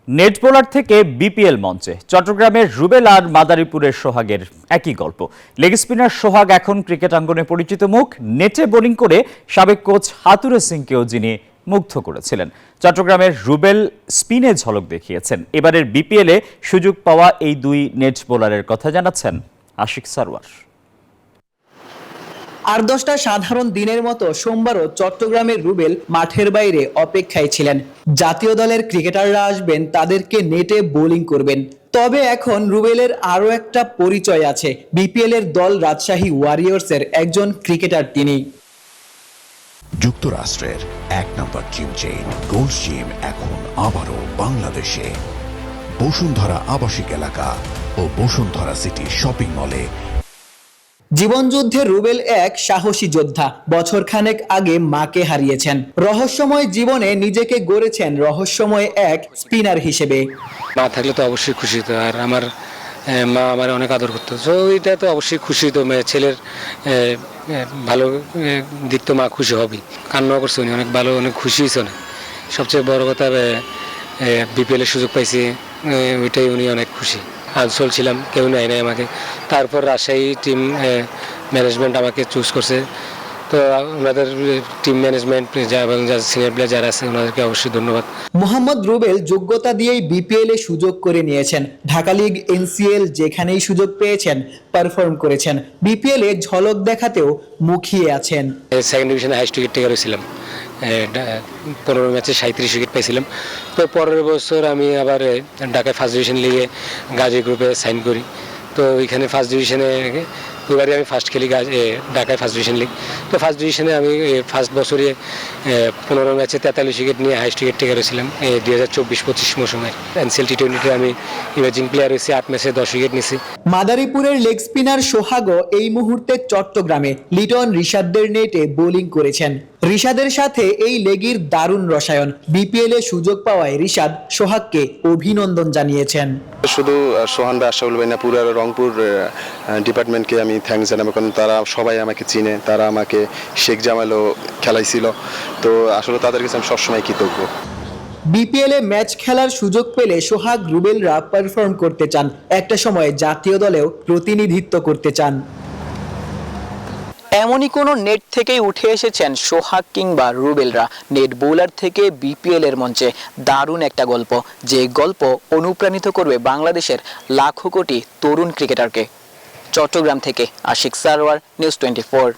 Net bowler থেকে BPL মঞ্চে চট্টগ্রামের রুবেল আর মাদারীপুরের সোহাগের একই গল্প। লেগ স্পিনার সোহাগ এখন ক্রিকেট আঙ্গনে পরিচিত মুখ। নেটে বোলিং করে সাবেক কোচ হাতুরে সিংকেও যিনি মুগ্ধ করেছিলেন। চট্টগ্রামের রুবেল স্পিনে ঝলক দেখিয়েছেন। এবারের বিপিএলে সুযোগ পাওয়া এই দুই নেট বোলারের কথা জানাচ্ছেন আশিক সারওয়ার। আর 10টা সাধারণ দিনের মতো সোমবারও চট্টগ্রামের রুবেল মাঠের বাইরে অপেক্ষায় ছিলেন। জাতীয় দলের ক্রিকেটাররা আসবেন, তাদেরকে নেটে বোলিং করবেন। তবে এখন রুবেলের আরও একটা পরিচয় আছে। বিপিএল এর দল রাজশাহী ওয়ারিয়র্সের একজন ক্রিকেটার তিনি। যুক্তরাষ্ট্রের 1 নম্বর জিম চেইন গোল্ডস জিম এখন আবারও বাংলাদেশে। বসুন্ধরা আবাসিক এলাকা ও বসুন্ধরা সিটি শপিং মলে। জীবনযুদ্ধে রুবেল এক সাহসী যোদ্ধা। বছরখানেক আগে মাকে হারিয়েছেন। রহস্যময় জীবনে নিজেকে গড়েছেন রহস্যময় এক স্পিনার হিসেবে। মা থাকলে তো অবশ্যই খুশি হতো, আর আমার মা আমার অনেক আদর করতো, তো ওইটা তো অবশ্যই খুশি হতো। ছেলের ভালো দিক তো মা খুশি হবেই। কান্নাও করছে উনি, অনেক ভালো, অনেক খুশি হয়েছে। অনেক সবচেয়ে বড় কথা বিপিএলের সুযোগ পাইছি, ওইটাই উনি অনেক খুশি। আনসোল ছিলাম, কেউ নেয় নাই আমাকে। তারপর রাজশাহী টিম ম্যানেজমেন্ট আমাকে চুজ করছে। তো ওনাদের টিম ম্যানেজমেন্ট এবং সিনিয়র প্লেয়ার যারা আছে ওনাদেরকে অবশ্যই ধন্যবাদ। মোহাম্মদ রুবেল যোগ্যতা দিয়েই বিপিএল এ সুযোগ করে নিয়েছেন। ঢাকা লিগ, এনসিএল যেখানেই সুযোগ পেয়েছেন পারফর্ম করেছেন। বিপিএল এ ঝলক দেখাতেও মুখিয়ে আছেন। সেকেন্ড ডিভিশনে হাইস্ট উইকেট টেকার হয়েছিলাম, 15 ম্যাচে 37 উইকেট পাইছিলাম। তো পরের বছর আমি আবার ঢাকায় ফার্স্ট ডিভিশন লিগে গাজী গ্রুপে সাইন করি। তো ওইখানে ফার্স্ট ডিভিশনে এবারে আমি ফার্স্ট খেলি ঢাকায় ফার্স্ট ডিভিশন লিগ। তো ফার্স্ট ডিভিশনে আমি ফার্স্ট বছরে 15 ম্যাচে 43 উইকেট নিয়ে হাইস্ট উইকেট টেকার হয়েছিলাম 2024-25 মৌসুমে। এনসিএল টি20তে আমি ইমার্জিং প্লেয়ার হয়েছি, 8 ম্যাচে 10 উইকেট নিয়েছি। মাদারীপুরের লেগ স্পিনার সোহাগও এই মুহূর্তে চট্টগ্রামে লিটন রিশাদদের নেটে বোলিং করেছেন। রিশাদের সাথে এই লেগির দারুণ রসায়ন। বিপিএল এ সুযোগ পাওয়ায় রিশাদ সোহাগকে অভিনন্দন জানিয়েছেন। শুধু সোহান বা আশরাফুল ভাই না, পুরো রংপুর ডিপার্টমেন্টকে আমি থ্যাঙ্কস জানাবো, কারণ তারা সবাই আমাকে চিনে। তারা আমাকে শেখ জামালও খেলাইছিল, তো আসলে তাদের কাছে আমি সবসময় কৃতজ্ঞ। বিপিএল এ ম্যাচ খেলার সুযোগ পেলে সোহাগ রুবেলরা পারফর্ম করতে চান। একটা সময় জাতীয় দলেও প্রতিনিধিত্ব করতে চান। এমনই কোনো নেট থেকেই উঠে এসেছেন সোহাগ কিংবা রুবেলরা। নেট বোলার থেকে বিপিএল এর মঞ্চে দারুণ একটা গল্প, যে গল্প অনুপ্রাণিত করবে বাংলাদেশের লাখো কোটি তরুণ ক্রিকেটারকে। চট্টগ্রাম থেকে আশিক সারওয়ার, নিউজ 24।